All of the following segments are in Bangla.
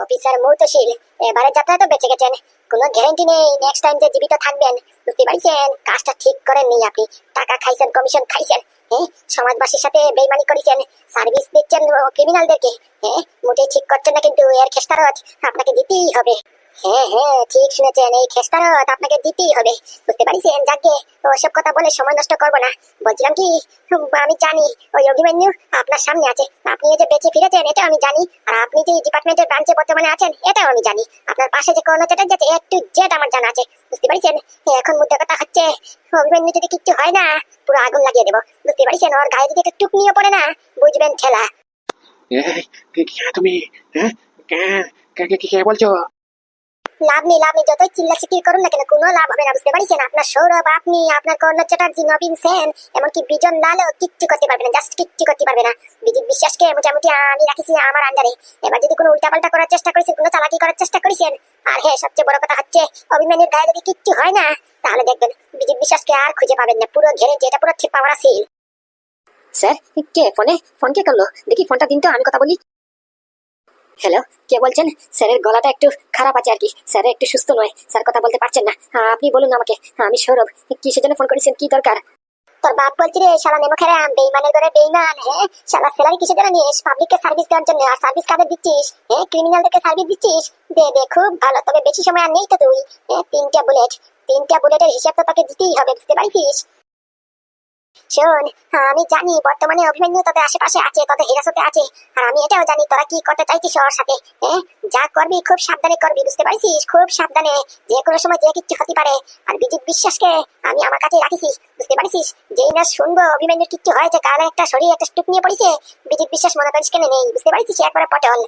অফিসার মৌতশীল এবারে যাত্রা তো বেঁচে গেছেন, কোনো গ্যারান্টি নেই নেক্সট টাইম যে জীবিত থাকবেন। বুঝতে পারছেন, কাজটা ঠিক করেননি আপনি। টাকা খাইছেন, কমিশন খাইছেন, হ্যাঁ, সমাজবাসীর সাথে বেইমানি করেছেন, সার্ভিস দিচ্ছেন ক্রিমিনালদেরকে, হ্যাঁ, মোটেই ঠিক করছেন না, কিন্তু এর খেসারত আপনাকে দিতেই হবে। হ্যাঁ হ্যাঁ, ঠিক শুনেছেন, এই খেসারত আপনাকে দিতেই হবে। বুঝতে পারছেন, যাকে ওসব কথা বলে সময় নষ্ট করবো না। বলছিলাম কি, আমি জানি ওই অভিমন্যু আপনার সামনে আছে, আপনি এই যে বেঁচে ফিরেছেন এটা আমি জানি, আর আপনি যে ডিপার্টমেন্টের ব্রাঞ্চে বর্তমানে আছেন এটাও আমি জানি, আপনার পাশে যে কর্ণ চ্যাটার্জি আছে একটু জেড আমার জানা আছে। বুঝতে পারছেন, এখন মুদ্রা কথা হচ্ছে অভিমন্যু যদি কিচ্ছু হয় না পুরো আগুন লাগিয়ে দেবো। বুঝতে পারছেন, ওর গায়ে যদি একটু টুকনিও পড়ে না বুঝবেন খেলা। তুমি কে বলছো? লাভ নেই, লাভ নেই, যতই চিল্লা চিল্লি করুন না কেন কোনো লাভ হবে না। বুঝতে পারছেন, আপনার সৌরভ, আপনি, আপনার কর্ণ চ্যাটার্জি, নবীন সেন, এমনকি বিজন লালও কিচ্ছু করতে পারবে না, জাস্ট কিচ্ছু করতে পারবে না। বিজিত বিশ্বাসকে মোটামুটি আমি রাখিছি আমার আন্ডারে। এবার যদি কোনো উল্টাপাল্টা করার চেষ্টা করেছেন, কোনো চালাকি করার চেষ্টা করেছেন, আর হ্যাঁ সবচেয়ে বড় কথা হচ্ছে অভিমানের গায়ে যদি কিচ্ছু হয় না তাহলে দেখবেন বিজিত বিশ্বাসকে আর খুঁজে পাবেন না, পুরো ঘেরে যেটা পুরো ঠিক পাওয়ার আছে। স্যার, কে ফোন কে করলো? দেখি ফোনটা দিন তো, আমি কথা বলি। হ্যালো, কে বলছেন? স্যারের গলাটা একটু খারাপ আছে আর কি, স্যার একটু সুস্থ নয়, স্যার কথা বলতে পারছেন না। আপনি বলুন আমাকে, আমি সৌরভ। কিসের জন্য ফোন করেছেন, কি দরকার? তোর বাপ বলছি রে শালা নেমোখেরা, বেইমানের ঘরে বেইমান। হ্যাঁ, শালা স্যালারি কিসের জন্য নিস? পাবলিককে সার্ভিস দেওয়ার জন্য। আর সার্ভিস কাদের দিচ্ছিস? হ্যাঁ, ক্রিমিনালদেরকে সার্ভিস দিচ্ছিস। দে দে, খুব ভালো, তবে বেশি সময় আর নেই তো তুই। হ্যাঁ, তিনটা বুলেটের হিসাব তো তোকে দিতেই হবে। বুঝতে পারছিস? শোন, আমি জানি বর্তমানে অভিমন্যু তোদের আশেপাশে আছে, তোদের হেরাসতে আছে, আর আমি এটাও জানি তোরা কি করতে চাইছিস ওর সাথে। হ্যাঁ, যা করবি খুব সাবধানে করবি। বুঝতে পারছিস? খুব সাবধানে, যে কোনো সময় যে কিচ্ছু হতে পারে। আর বিজিত বিশ্বাসকে আমি আমার কাছে রাখিছি। বুঝতে পারছিস? যেই না শুনবো অভিমন্যুর কিচ্ছু হয়েছে, কালে একটা শরীর একটা স্টুক নিয়ে পড়েছে, বিজিত বিশ্বাস মনে করিস কেন নেই। বুঝতে পারছিস? একবারে পটল।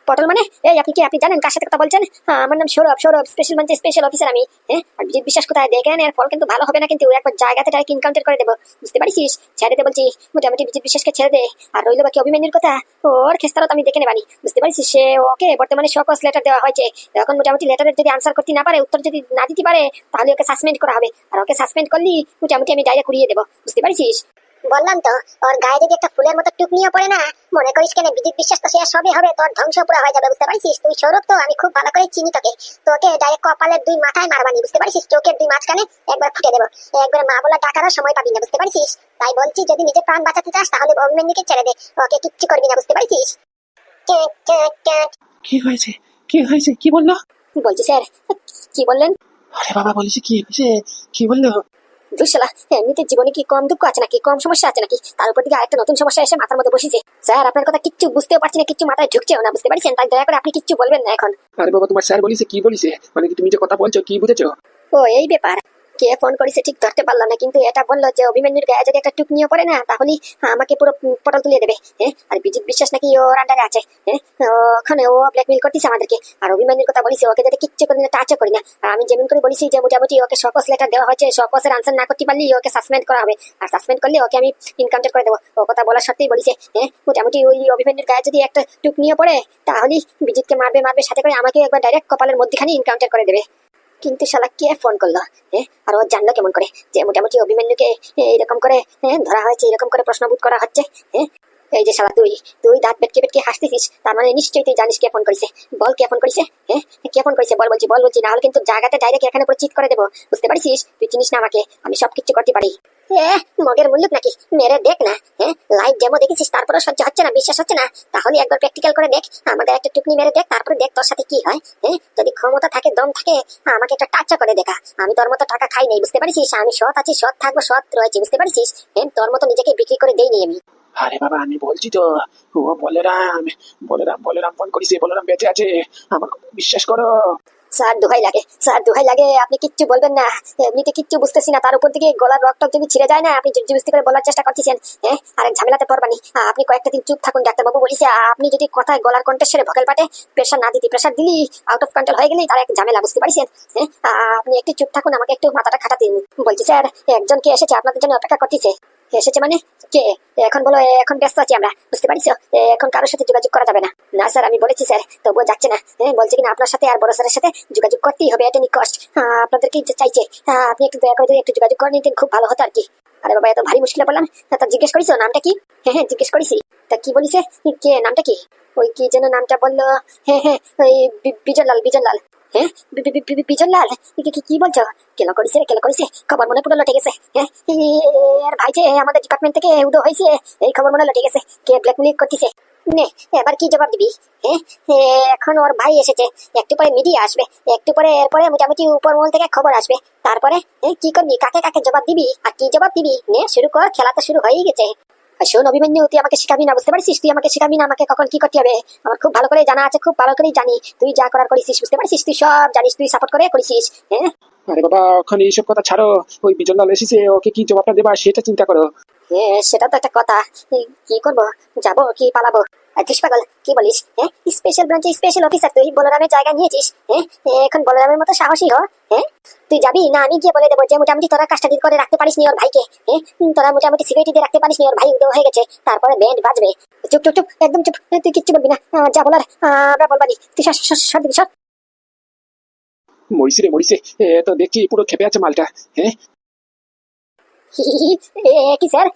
পটল মানে? এই আপনি কি, আপনি জানেন কার সাথে কথা বলছেন? আমার নাম সৌরভ, স্পেশাল ব্রাঞ্চের স্পেশাল অফিসার আমি। হ্যাঁ, আর বিজিত বিশ্বাস কোথায় দেখেন, এর ফল কিন্তু ভালো হবে না, কিন্তু একবার জায়গাতে ডাইরেক্ট এনকাউন্টার করে দেবো। বুঝতে পারছিস? ছেড়ে দে বলছি, মোটামুটি বিজিত বিশ্বাসকে ছেড়ে দে। আর রইল বাকি অভিমন্যুর কথা, ওর খেস্তারত আমি দেখে নেবানি। বুঝতে পারছিস? সে ওকে বর্তমানে শোকজ লেটার দেওয়া হয়েছে। এখন মোটামুটি লেটারের যদি আনসার করতে না পারে, উত্তর যদি না দিতে পারে, তাহলে ওকে সাসপেন্ড করা হবে। আর ওকে সাসপেন্ড করলি মোটামুটি আমি ডাইরেক্ট উড়িয়ে দেবো। বুঝতে পারছিস? বললাম তো, ওর গায়ে যদি একটা ফুলের মতো টুকনিও পড়ে না, মনে করিস কেন বিজিত বিশ্বাস তো শেষ হবে হবে, তোর ধ্বংস পুরো হয়ে যাবে। বুঝতে পারছিস? তুই সৌরভ তো আমি খুব ভালো করে চিনি তোকে, তোকে ডাইরেক্ট কপালের দুই মাথায় মারবানি। বুঝতে পারছিস? চোখের দুই মাঝখানে একবার ফুটে দেবো, একবার মা বলা ডাকারও সময় পাবি না। বুঝতে পারছিস? তাই বলছি, যদি নিজের প্রাণ বাঁচাতে চাস তাহলে অভিমন্যুকে ছেড়ে দে, ওকে কিচ্ছু করবি না। বুঝতে পারছিস? কি হয়েছে? কি বললো? বলছি স্যার। কি বললেন? আরে বাবা, বলেছি কি হয়েছে, কি বললো? দুঃশালা, এমনিতে জীবনে কি কম দুঃখ আছে নাকি, কম সমস্যা আছে নাকি? তার উপর দিকে আরেকটা নতুন সমস্যা এসে মাথার মধ্যে বসেছে। স্যার, আপনার কথা কিচ্ছু বুঝতেও পারছি না, কিচ্ছু মাথায় ঢুকছেও না। বুঝতে পারছেন? তাই দয়া করে আপনি কিচ্ছু বলবেন না এখন। আরে বাবা, তোমার স্যার বলিছে কি বলিছে? মানে কি তুমি যে কথা বলছো কি বুঝেছো? ও এই ব্যাপার। কে ফোন করেছে ঠিক ধরতে পারলাম না, কিন্তু এটা বললো যে অভিমন্যুর গায়ে যদি একটা টুকনিও পড়ে না তাহলে আমাকে পুরো পটল তুলে দেবে। হ্যাঁ, আর বিজিত বিশ্বাস নাকি ওর আন্ডারে আছে। হ্যাঁ, ওখানে ও ব্ল্যাকমেল করতেছে আমাদেরকে। আর অভিমন্যুর কথা বলিছে ওকে যাতে কিচ্ছু করি না, টাচও করি না। আর আমি যেমন করে বলেছি যে মোটামুটি ওকে শোকজ লেটার দেওয়া হয়েছে, শোকজের আনসার না করতে পারলে ওকে সাসপেন্ড করা হবে, আর সাসপেন্ড করলে ওকে আমি ইনকাউন্টার করে দেবো। ও কথা বলার সত্যিই বলিছে। হ্যাঁ, মোটামুটি ওই অভিমন্যুর গায়ে যদি একটা টুকনিও পড়ে তাহলে বিজিতকে মারবে সাথে করে আমাকে একবার ডাইরেক্ট কপালের মধ্যখানে ইনকাউন্টার করে দেবে। কিন্তু শালা কে ফোন করলো? হ্যাঁ, আর ও জানলো কেমন করে যে মোটামুটি অভিমন্যুকে এরকম করে ধরা হয়েছে, এরকম করে প্রশ্নবোধ করা হচ্ছে? হ্যাঁ, এই যে শালা তুই তুই দাঁত বেটকে বেটকে হাসতেছিস, তার মানে নিশ্চয়ই তুই জানিস কে ফোন করেছে। বল কে ফোন করেছে? হ্যাঁ, কে ফোন করেছে? বল বলছি, না হলে কিন্তু জায়গাতে ডাইরেক্ট এখানে পুরো চিট করে দেবো। বুঝতে পারছিস? তুই চিনিস না আমাকে, আমি সবকিছু করতে পারি। মগের মুল্লুক নাকি, মেরে দেখ না। হ্যাঁ, লাইভ ডেমো দেখেছিস তারপরে সহ্য হচ্ছে না, বিশ্বাস হচ্ছে না, তাহলে একবার প্র্যাকটিক্যাল করে দেখ, আমাদের একটা টুকনি মেরে দেখ, তারপরে দেখ তোর সাথে কি হয়। হ্যাঁ, যদি ক্ষমতা থাকে, দম থাকে, আমাকে একটা টাচ করে দেখা। আমি তোর মতো টাকা খাই নাই। বুঝতে পারছিস? আমি সৎ আছি, সৎ থাকবো, সৎ রয়েছি। বুঝতে পারছিস? হ্যাঁ, তোর মতো নিজেকে বিক্রি করে দেইনি আমি। আরে বাবা, আমি বলছি তো, ও বলরাম ফোন করেছে, বলরাম বেঁচে আছে, আমার কথা বিশ্বাস করো। স্যার দোহাই লাগে, আপনি কিচ্ছু বলবেন না। এমনিতে কিচ্ছু বুঝতেছি না, তার উপর থেকে গলার রক্ত যদি ছিঁড়ে যায় না, আপনি জুজুবিস্তি করে বলার চেষ্টা করতেছেন। হ্যাঁ, আরেক ঝামেলাতে পড়বানি। আপনি কয়েকটা দিন চুপ থাকুন, ডাক্তারবাবু বলেছে আপনি যদি কথায় গলার কণ্ঠস্বরে ভকেল পাটে প্রেশার না দিতে, প্রেশার দিলি আউট অফ কন্ট্রোল হয়ে গেলেই তার এক ঝামেলা। বুঝতে পারছেন? হ্যাঁ, আপনি একটু চুপ থাকুন, আমাকে একটু মাথাটা খাটাতে দিন। বলছি স্যার, একজন কে এসেছে আপনাদের জন্য অপেক্ষা করতেছে। এসেছে মানে কে? এখন বলো, এখন ব্যস্ত আছি আমরা। বুঝতে পারছো? এখন কারোর সাথে যোগাযোগ করা যাবে না। না স্যার, আমি বলেছি স্যার, তবুও যাচ্ছে না। বলছে কিনা আপনার সাথে আর বড় স্যারের সাথে যোগাযোগ করতেই হবে, এটা কষ্ট আপনাদেরকে চাইছে। আপনি একটু দয়া করে যদি একটু যোগাযোগ করে নিতেন খুব ভালো হতো আর কি। আরে বাবা, এত ভারী মুশকিলে বললাম। তা জিজ্ঞেস করেছো নামটা কি? হ্যাঁ জিজ্ঞেস করেছি। তা কি বলিছে? কে নামটা কি? ওই কি যেন নামটা বললো, হ্যাঁ হ্যাঁ ওই বিজনলাল বিজনলাল। হ্যাঁ বিজনলাল, কি বলছো? কেন করিছে কেন করিছে? খবর মনে পুরো লটে গেছে। হ্যাঁ আর ভাই যে আমাদের ডিপার্টমেন্ট থেকে উদয় হয়েছে, এই খবর মনে লটে গেছে। কে ব্ল্যাকমেল করতেছে? নে এবার কি জবাব দিবি? হ্যাঁ এখন ওর ভাই এসেছে, একটু পরে মিডিয়া আসবে, একটু পরে এরপরে মোটামুটি উপর মহল থেকে খবর আসবে, তারপরে কি করবি? কাকে কাকে জবাব দিবি আর কি জবাব দিবি? নে শুরু কর, খেলা তো শুরু হয়েই গেছে। আর শোন অভিমন্যু, তুই আমাকে শিখাবি না, বুঝতে পারছিস? তুই আমাকে শিখাবি না আমাকে কখন কি করতে হবে। আমার খুব ভালো করে জানা আছে, খুব ভালো করেই জানি তুই যা করার করিস, বুঝতে পারছিস? তুই সব জানিস, তুই সাপোর্ট করে করিস। হ্যাঁ আরে বাবা, ওখানে এইসব কথা ছাড়ো। ওই বিজনলাল এসেছে, ওকে কি জবাবটা দেবা সেটা চিন্তা করো। হ্যাঁ সেটা তো একটা কথা। কি করবো, যাবো কি পালাবো? তুই পাগল, কি বলিস? হ্যাঁ স্পেশাল ব্রাঞ্চে স্পেশাল অফিসার, তুই বলরামের জায়গা নিয়েছিস। হ্যাঁ এখন বলরামের মতো সাহসী হ। হ্যাঁ তুই যাবি না আমি গিয়ে বলে দেবো যে মোটামুটি তোরা কাজটা ডিল করে রাখতে পারিস নি ওর ভাইকে। হ্যাঁ তোরা মোটামুটি সিকিউরিটি দিয়ে রাখতে পারিস নি, ওর ভাই উদয় হয়ে গেছে, তারপরে ব্যান্ড বাজবে। চুপ চুপ চুপ, একদম চুপ, তুই কিচ্ছু বলবি না, যা বলার আমরা বলবানি। তুই সর দিবি, সর। মরিছে রে মরিছে, তো দেখছি পুরো খেপে আছে মালটা। হ্যাঁ কি স্যার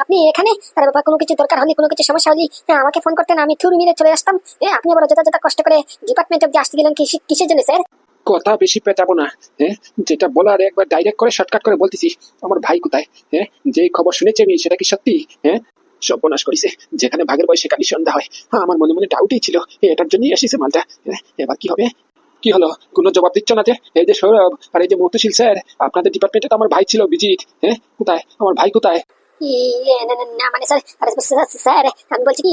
আপনি এখানে? আরে বাবা, কোনো কিছু দরকার হলে, কোনো কিছু সমস্যা হলে আমাকে ফোন করতেন, আমি থ্রু মিলে চলে আসতাম। আপনি আবার যথা কষ্ট করে ডিপার্টমেন্ট অব্দি আসতে গেলেন কিসের জন্য স্যার? কথা বেশি পেঁচাবো না। হ্যাঁ যেটা বলার একবার ডাইরেক্ট করে শর্টকাট করে বলতেছি। আমার ভাই কোথায়? হ্যাঁ যেই খবর শুনেছি আমি, সেটা কি সত্যি? হ্যাঁ সর্বনাশ করিছে, যেখানে ভাগের বয়স সেখানে সন্ধ্যা হয়। আমার মনে মনে ডাউটই ছিল, এটার জন্যই এসেছে মালটা। এবার কি হবে? কি হলো? কোনো জবাব দিচ্ছ না যে? এই যে সৌরভ আর এই যে মতুশীল স্যার, আপনাদের ডিপার্টমেন্টে তো আমার ভাই ছিল বিজিৎ। হ্যাঁ কোথায় আমার ভাই, কোথায়? না মানে স্যার, আরে স্যার আমি বলছি কি,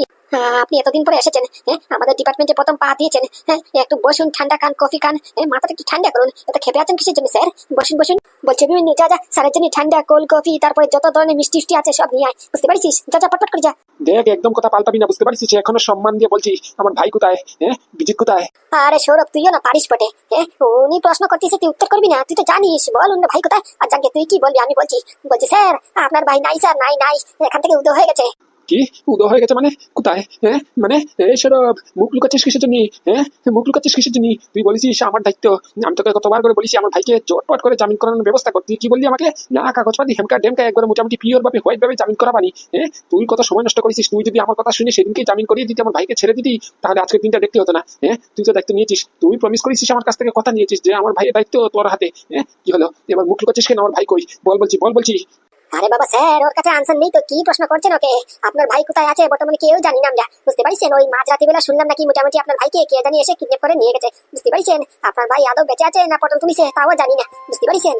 আপনি এতদিন পরে এসেছেন, হ্যাঁ আমাদের ডিপার্টমেন্টে প্রথম পা দিয়েছেন। হ্যাঁ একটু বসুন, ঠান্ডা খান, কফি খান, মাথাটা একটু ঠান্ডা করুন। এত খেপে আছেন কিসের জন্য স্যার? বসুন বসুন। বলছে বিভিন্ন যা স্যারের জন্য ঠান্ডা কোল্ড কফি, তারপরে যত ধরনের মিষ্টি আছে সব নিয়ে আয়, বুঝতে পারছিস? যা পটপট করে যা। দেখ একদম কথা পাল্টাবি না, বুঝতে পারছিস? এখনো সম্মান দিয়ে বলছি, আমার ভাই কোথায়? হ্যাঁ বিজিৎ কোথায়? আরে সৌরভ, তুইও না পারিস বটে। হ্যাঁ উনি প্রশ্ন করতেছে, তুই উত্তর করবি না? তুই তো জানিস, বল উনি ভাই কোথায়। আর জানকে তুই কি বলবি? আমি বলছি স্যার আপনার ভাই নাই স্যার, নাই এখান থেকে উদয় হয়ে গেছে। কি উদয় হয়ে গেছে মানে? কোথায়? হ্যাঁ মানে এই সৌরভ, মুখ লুকাচ্ছিস কিসের জন্য? হ্যাঁ মুখ লুকাচ্ছিস কিসের জন্য? তুই বলেছিস আমার দায়িত্ব, আমি তোকে কতবার করে বলেছি আমার ভাইকে চটপট করে জামিন করানোর ব্যবস্থা করতে। কি বললি আমাকে? না কাগজপাতি হেমকা ডেমকা একবার মোটামুটি পিওর ভাবে হোয়াইট ভাবে জামিন করাবানি। হ্যাঁ তুই কত সময় নষ্ট করেছিস। তুই যদি আমার কথা শুনে সেদিনকে জামিন করিয়ে দিতি, আমার ভাইকে ছেড়ে দিতি, তাহলে আজকের দিনটা দেখতে হতো না। হ্যাঁ তুই তো দায়িত্ব নিয়েছিস, তুই প্রমিস করেছিস আমার কাছ থেকে, কথা নিয়েছিস যে আমার ভাইয়ের দায়িত্ব তোর হাতে। হ্যাঁ কি হলো? এবার মুখ লুকাচ্ছিস কেন? আমার ভাই কই? বল বলছি। আরে বাবা স্যার, ওর কাছে আনসার নেই তো কি প্রশ্ন করছেন ওকে? আপনার ভাই কোথায় আছে বর্তমানে কেউ জানি না আমরা, বুঝতে পারছেন? ওই মাঝরাতি বেলা শুনলাম নাকি মোটামুটি আপনার ভাইকে কে জানি এসে কিডন্যাপ করে নিয়ে গেছে, বুঝতে পারছেন? আপনার ভাই আদৌ বেঁচে আছে না পটল তুলিছে তাও জানি না, বুঝতে পারছেন?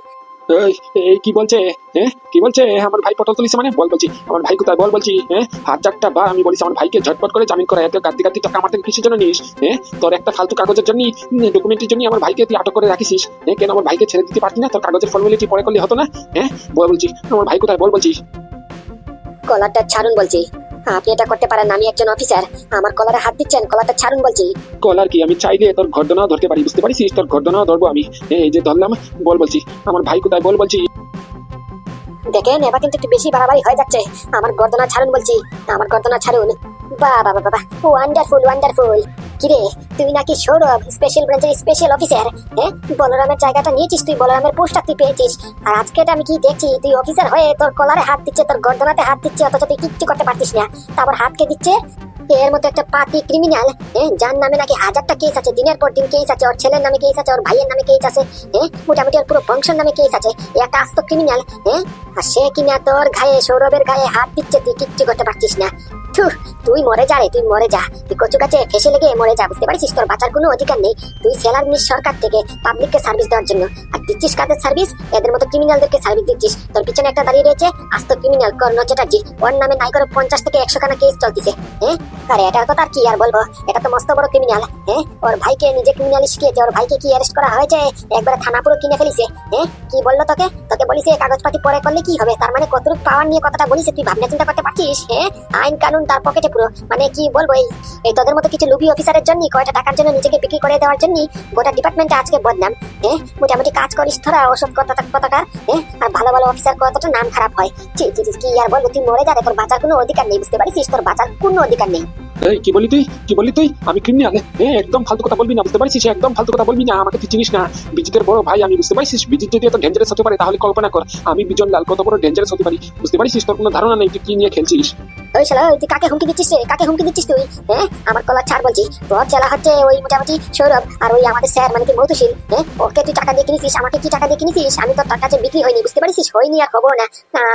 এই এই কি বলছে? হ্যাঁ কি বলছে? আমার ভাই পটল তুলিছে মানে? বলছি আমার ভাই কোথায়? বলছি। হ্যাঁ 1000টা বার আমি বলিস আমার ভাইকে ঝটপট করে জামিন করা। এত গাদ্দি টাকা আমার থেকে কিসের জন্য নিস? হ্যাঁ তোর একটা ফালতু কাগজের জন্য, ডকুমেন্টের জন্য আমার ভাইকে তুই আটক করে রাখিস। হ্যাঁ কেন আমার ভাইকে ছেড়ে দিতে পারতি না? তোর কাগজের ফর্মালিটি পরে করলে হতো না? হ্যাঁ বলছি আমার ভাই কোথায়? বলছি। কলারটা ছাড়ুন বলছি। আপনি এটা করতে পারেন না, আমি একজন অফিসার, আমার কলারে হাত দিচ্ছেন, কলারটা ছাড়ুন বলছি। কলার কি? আমি চাইলে তোর ঘটনাও ধরতে পারি, বুঝতে পারিস? তোর ঘটনাও ধরবো আমি। এই যে ধরলাম, বলছি আমার ভাই কোথায়? বলছি। দেখেন এবার কিন্তু একটু বেশি বাড়াবাড়ি হয়ে যাচ্ছে। আমার গর্দনা ছাড়ুন বলছি, আমার গর্দনা ছাড়ুন। বাবা ওয়ান্ডারফুল। কিরে তুই নাকি সৌরভ, স্পেশাল ব্রাঞ্চের স্পেশাল অফিসার? হ্যাঁ বলরামের জায়গাটা নিয়েছিস তুই, বলরামের পোস্টটা তুই পেয়েছিস, আর আজকে এটা আমি কি দেখছি, তুই অফিসার হয়ে তোর কলারে হাত দিচ্ছে, তোর গর্দনাতে হাত দিচ্ছে, অথচ তুই কিচ্ছু করতে পারতিস না, তারপর হাতকে দিচ্ছে। এর মতো একটা পাতি ক্রিমিনাল, যার নামে নাকি 1000টা কেস আছে, দিনের পর দিন কেস আছে, ওর ছেলের নামে কেস আছে, ওর ভাইয়ের নামে কেস আছে, মোটামুটি ওর পুরো বংশের নামে কেস আছে, একটা আস্ত ক্রিমিনাল। আর সে কিনা তোর গায়ে, সৌরভের গায়ে হাত দিচ্ছে, তুই কিচ্ছু করতে পারছিস না। তুই মরে যা রে, তুই মরে যা, তুই কচু গাছে ফেসে লেগে মরে যা, বুঝতে পারছিস? তোর বাঁচার কোনো অধিকার নেই। তুই স্যালার নিস সরকার থেকে পাবলিককে সার্ভিস দেওয়ার জন্য, আর দিচ্ছিস কাদের সার্ভিস? এদের মতো ক্রিমিনালদেরকে সার্ভিস দিচ্ছিস। তোর পিছনে একটা দাঁড়িয়ে রয়েছে আস্ত ক্রিমিনাল কর্ণ চ্যাটার্জি, ওর নামে নাই করে 50 থেকে 100 খানা কেস চলতেছে। আরে এটার কথা আর কি আর বলবো, এটা তো মস্ত বড় ক্রিমিনাল। ওর ভাইকে নিজে ক্রিমিনাল শিখিয়েছে, ওর ভাইকে কি অ্যারেস্ট করা হয়েছে, একবারে থানা পুরো কিনে ফেলিছে। কি বললো তোকে বলিছে কাগজপাতি পরে করলে কি হবে, তার মানে কতটুকু পাওয়ার নিয়ে কথাটা বলিছে, তুই ভাবনা চিন্তা করতে পারছিস? আইন কানুন তার পকেটে পুরো, মানে কি বলবো, এই তোদের মতো কিছু লুবি অফিসারের জন্য, কয়টা টাকার জন্য নিজেকে বিক্রি করে দেওয়ার জন্য গোটা ডিপার্টমেন্টে আজকে বদনাম। মোটামুটি কাজ করিস তোরা ওসব কথাকার, আর ভালো ভালো অফিসার কতটা নাম খারাপ হয়। কি আর বলবো, তুই মরে যাবে, তোর বাঁচার কোনো অধিকার নেই, বুঝতে পারিস? তোর বাঁচার কোনো অধিকার নেই। এই কি বললি তুই? আমি ক্রিমিনাল? একদম ফালতু কথা বলবি না, বুঝতে পারছিস? একদম ফালতু কথা বলবি না, আমাকে তুই চিনিস না। বিজিতের বড় ভাই আমি, বুঝতে পারছিস? বিজিত যদি এত ডেঞ্জারাস হতে পারে, তাহলে কল্পনা কর আমি বিজনলাল কত বড় ডেঞ্জারাস হতে পারি, বুঝতে পারছিস? তোর কোনো ধারণা নেই তুই কি নিয়ে খেলছিস। ওই শালা তুই কাকে হুমকি দিচ্ছিস রে? কাকে হুমকি দিচ্ছিস তুই? হ্যাঁ, আমার কলার ছাড় বলছি। তোর চেলা হচ্ছে ওই মোটামুটি সৌরভ, আর ওই আমাদের স্যার মানে কি মধুশীল। হ্যাঁ, ওকে তুই টাকা দিয়ে কিনেছিস, আমাকে কি টাকা দিয়ে কিনেছিস? আমি তো তার কাছে বিক্রি হয়নি, বুঝতে পারিস? হয়নি আর হবো না।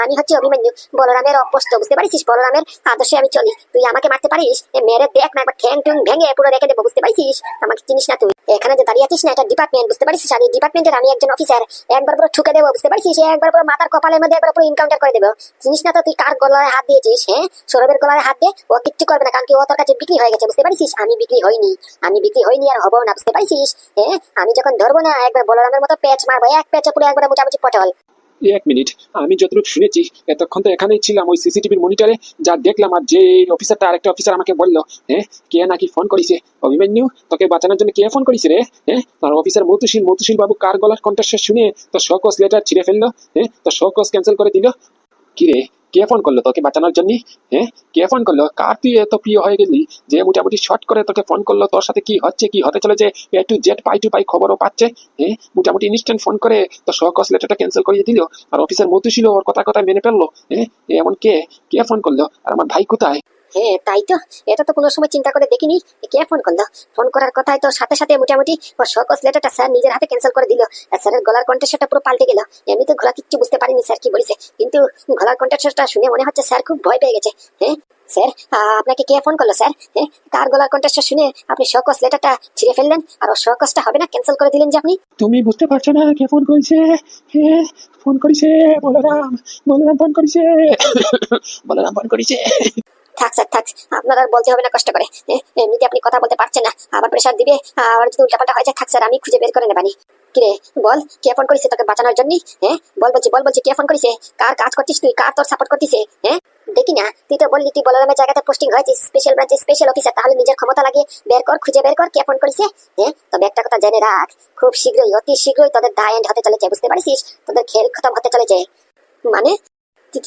আমি হচ্ছে অভিমন্যু, বলরামের অভ্যস্ত, বুঝতে পারিস? বলরামের আদর্শে আমি চলি। তুই আমাকে মারতে পারিস? মেরে দেখ না একবার, ঠ্যাং টুং ভেঙে পুরো রেখে দেবো, বুঝতে পারিস? আমাকে চিনিস না তুই। এখানে যে দাঁড়িয়ে আছিস না, এটা ডিপার্টমেন্ট, বুঝতে পারিস? আর এই ডিপার্টমেন্টের আমি একজন অফিসার। একবার পুরো ঠুকে দেবো, বুঝতে পারিস? একবার পুরো মাথার কপালের মধ্যে একবার পুরো ইনকাউন্টার করে দেবো। চিনিস না তো তুই কার গলায় হাত দিয়েছিস? হ্যাঁ, সৌরভের গলায় হাত দে, ও কিচ্ছু করবে না, কারণ কি ও তোর কাছে বিক্রি হয়ে গেছে, বুঝতে পারিস? আমি বিক্রি হয়নি, আমি বিক্রি হয়নি আর হবো না, বুঝতে পারিস? হ্যাঁ, আমি যখন ধরবো না একবার বলরামের মতো প্যাচ মারবো, এক প্যাচে পুরো একবার মোটামুটি পটল। এক মিনিট, আমি যতটুকু শুনেছি এতক্ষণ তো এখানেই ছিলাম ওই সিসিটিভির মনিটরে, যা দেখলাম। আর যে অফিসারটা, আরেকটা অফিসার আমাকে বললো, হ্যাঁ, কে নাকি ফোন করেছে, অভিমন্যু তোকে বাঁচানোর জন্য কে ফোন করেছে রে? হ্যাঁ, আর অফিসার মধুশীল বাবু কার গলার কণ্ঠস্বর শুনে তো শোকজ লেটার ছিঁড়ে ফেললো, হ্যাঁ, তো শোকজ ক্যান্সেল করে দিল। কি রে, কে ফোন করলো তোকে বাঁচানোর জন্য? হ্যাঁ, কে ফোন করলো? কার তুই এত প্রিয় হয়ে গেলি যে মোটামুটি শর্ট করে তোকে ফোন করলো? তোর সাথে কি হচ্ছে, কি হতে চলেছে, এ টু জেড পাই টু পাই খবরও পাচ্ছে। হ্যাঁ, মোটামুটি ইনস্ট্যান্ট ফোন করে তো শোকজ লেটারটা ক্যান্সেল করিয়ে দিল। আর অফিসার মধুশীল ওর কথা মেনে ফেললো। হ্যাঁ, এমন কে কে ফোন করলো? আর আমার ভাই কোথায়? হ্যাঁ তাই তো, এটা তো কোনো সময় চিন্তা করে দেখিনি। কে ফোন করলো? ফোন করার কথাই তো সাথে সাথে মোটামুটি ও শোকজ লেটারটা স্যার নিজের হাতে ক্যান্সেল করে দিল। আর স্যারের গলার কণ্ঠস্বরটা পুরো পাল্টে গেল। এমনি তো গলা কিচ্ছু বুঝতে পারিনি স্যার কি বলেছে, কিন্তু গলার কণ্ঠস্বরটা শুনে মনে হচ্ছে স্যার খুব ভয় পেয়ে গেছে। হ্যাঁ স্যার, আপনাকে কে ফোন করলো স্যার? হ্যাঁ, কার গলার কণ্ঠস্বর শুনে আপনি শোকজ লেটারটা ছিঁড়ে ফেললেন আর ও শোকজটা হবে না, ক্যান্সেল করে দিলেন যে আপনি? তুমি বুঝতে পারছো না কে ফোন করেছে? হ্যাঁ, ফোন করেছে বলরাম। বলরাম ফোন করেছে। বলরাম ফোন করেছে। থাক স্যার থাক, আপনার আর বলতে হবে না কষ্ট করে। এমনিতে আপনি কথা বলতে পারছেন না, আবার প্রেশার দিবে, আবার যদি উল্টাপাল্টা হয়ে যায়, থাক স্যার আমি খুঁজে বের করে নেবানি। কিরে বল, কে ফোন করেছে তোকে বাঁচানোর জন্য? হ্যাঁ বল বলছি কে ফোন করেছে? কার কাজ করছিস তুই? কার তোর সাপোর্ট করতিছে? হ্যাঁ, দেখি না, তুই তো বললি তুই বলরামের জায়গাতে পোস্টিং হয়েছিস, স্পেশাল ব্রাঞ্চে স্পেশাল অফিসার। তাহলে নিজের ক্ষমতা লাগিয়ে বের কর, খুঁজে বের কর কে ফোন করেছে। হ্যাঁ, তবে একটা কথা জেনে রাখ, খুব শীঘ্রই, অতি শীঘ্রই তোদের দা এন্ড হতে চলেছে, বুঝতে পারছিস? তোদের খেল খতম হতে চলেছে। মানে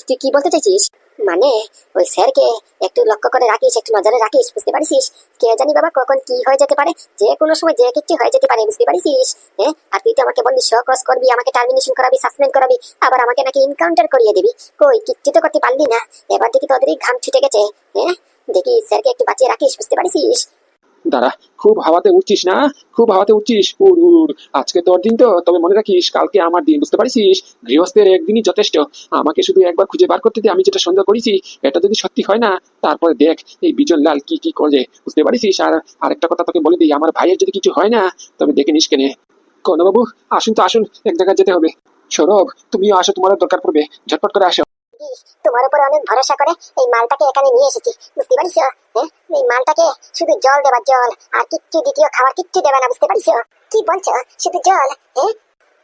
তুই কি বলতে চাইছিস? মানে ওই স্যারকে একটু লক্ষ্য করে রাখিস, একটু নজরে রাখিস, বুঝতে পারিস? কে জানি বাবা কখন কি হয়ে যেতে পারে, যে কোনো সময় যে কিছু হয়ে যেতে পারে, বুঝতে পারিস? হ্যাঁ, আর তুই তো আমাকে বললি শো ক্রস করবি, আমাকে টার্মিনেশন করাবি, সাসপেন্ড করাবি, আবার আমাকে নাকি ইনকাউন্টার করিয়ে দিবি। কই, কিচ্ছু তো করতে পারলি না। এবার দেখি তোদেরই ঘাম ছুটে গেছে। হ্যাঁ, দেখি স্যারকে একটু বাঁচিয়ে রাখিস, বুঝতে পারিস? দাঁড়া, খুব হাওয়াতে উঠছিস না, খুব হাওয়াতে উঠছিস। উড় উড়, আজকে তোর দিন তো, তবে মনে রাখিস কালকে আমার দিন, বুঝতে পারিস? গৃহস্থের একদিনই যথেষ্ট। আমাকে শুধু একবার খুঁজে বার করতে দে, আমি যেটা সন্দেহ করেছি এটা যদি সত্যি হয় না, তারপরে দেখ এই বিজন লাল কি কি করে, বুঝতে পারিস? আর আরেকটা কথা তোকে বলে দিই, আমার ভাইয়ের যদি কিছু হয় না, তবে দেখে নিস কেনে। কর্ণবাবু আসুন তো আসুন, এক জায়গায় যেতে হবে। সৌরভ তুমিও আসো, তোমার দরকার পড়বে, ঝটপট করে আসো। তোমার উপরে অনেক ভরসা করে এই মালটাকে এখানে নিয়ে এসেছি, বুঝতে পারিস? হ্যাঁ, এই মালটাকে শুধু জল দেবা, জল, আর কিচ্ছু দ্বিতীয় খাবার কিচ্ছু দেবে না, বুঝতে পারিস? কি বলছো? শুধু জল? হ্যাঁ